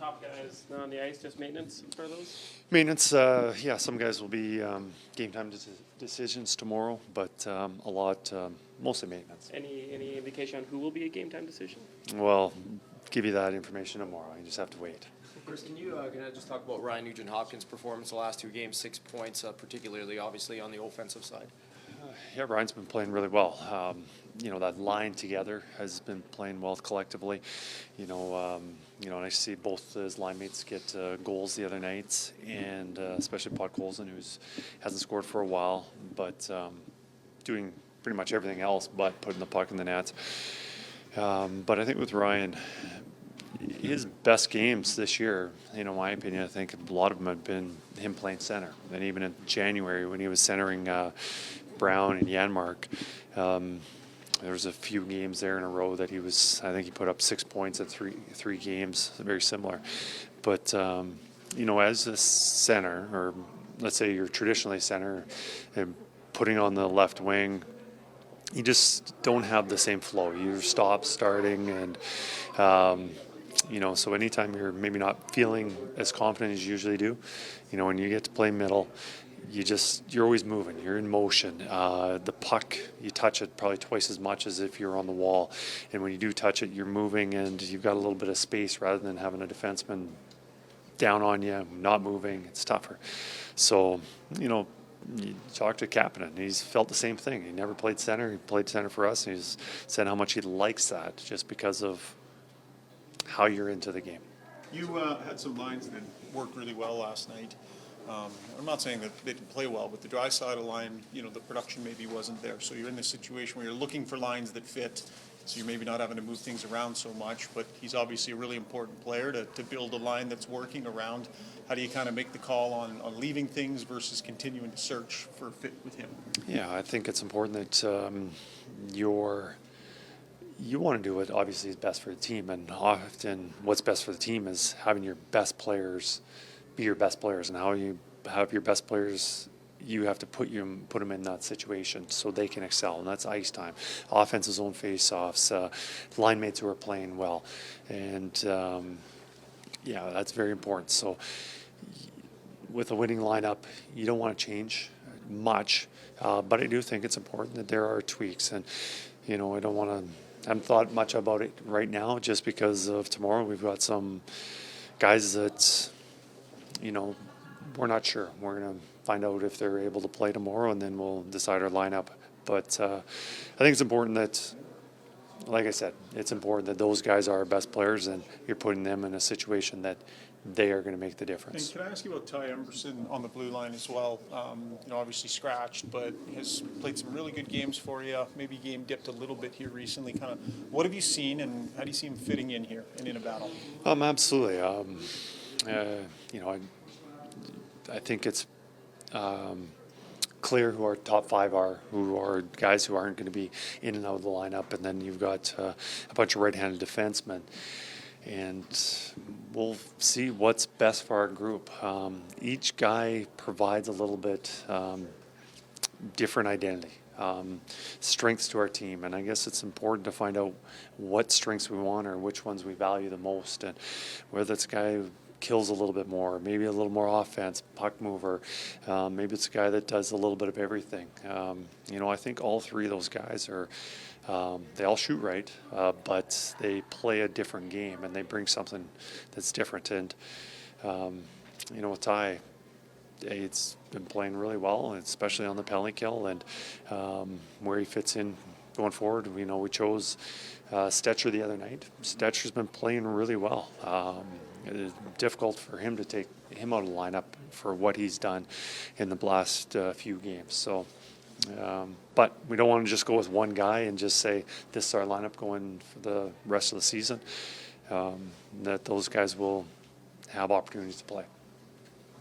top guys not on the ice, just maintenance for those? Maintenance, yeah, some guys will be game time decisions tomorrow, but a lot, mostly maintenance. Any indication on who will be a game time decision? Well, give you that information tomorrow. You just have to wait. Kris, can you just talk about Ryan Nugent-Hopkins' performance the last 2 games, 6 points, particularly obviously on the offensive side? Yeah, Ryan's been playing really well. That line together has been playing well collectively. Nice to see both his line mates get goals the other night, and especially Pod Colson, who hasn't scored for a while, but doing pretty much everything else but putting the puck in the net. But I think with Ryan, his best games this year, in my opinion, I think a lot of them have been him playing center. And even in January when he was centering Brown and Janmark, there was a few games there in a row that I think he put up 6 points at three games, very similar. But, as a center, or let's say you're traditionally center, and putting on the left wing, you just don't have the same flow. You stop starting, and so anytime you're maybe not feeling as confident as you usually do, when you get to play middle, you're always moving. You're in motion. The puck, you touch it probably twice as much as if you're on the wall, and when you do touch it, you're moving, and you've got a little bit of space rather than having a defenseman down on you, not moving. It's tougher. So, you talk to Kapanen, he's felt the same thing. He never played center. He played center for us, and he's said how much he likes that just because of how you're into the game. You had some lines that worked really well last night. I'm not saying that they didn't play well, but the dry side of the line, the production maybe wasn't there. So you're in this situation where you're looking for lines that fit, so you're maybe not having to move things around so much, but he's obviously a really important player to build a line that's working around. How do you kind of make the call on leaving things versus continuing to search for a fit with him? Yeah, I think it's important that you want to do what obviously is best for the team, and often what's best for the team is having your best players be your best players, and how you have your best players, you have to put them in that situation so they can excel, and that's ice time, offense's own face-offs, line mates who are playing well, and that's very important. So with a winning lineup, you don't want to change much, but I do think it's important that there are tweaks, and I haven't thought much about it right now just because of tomorrow. We've got some guys that we're not sure. We're going to find out if they're able to play tomorrow, and then we'll decide our lineup. But I think it's important that, like I said, it's important that those guys are our best players, and you're putting them in a situation that they are going to make the difference. And can I ask you about Ty Emberson on the blue line as well? Obviously scratched, but has played some really good games for you. Maybe game dipped a little bit here recently. Kind of, what have you seen, and how do you see him fitting in here and in a battle? Absolutely. I think it's clear who our top 5 are, who are guys who aren't going to be in and out of the lineup, and then you've got a bunch of right-handed defensemen, and we'll see what's best for our group. Each guy provides a little bit different identity, strengths to our team, and I guess it's important to find out what strengths we want or which ones we value the most, and whether it's a guy who kills a little bit more, maybe a little more offense, puck mover, maybe it's a guy that does a little bit of everything. I think all 3 of those guys are, they all shoot right, but they play a different game, and they bring something that's different. And, with Ty, it's been playing really well, especially on the penalty kill, and where he fits in going forward. We chose Stetcher the other night. Stetcher's been playing really well. It is difficult for him to take him out of the lineup for what he's done in the last few games. So, but we don't want to just go with one guy and just say this is our lineup going for the rest of the season. That those guys will have opportunities to play.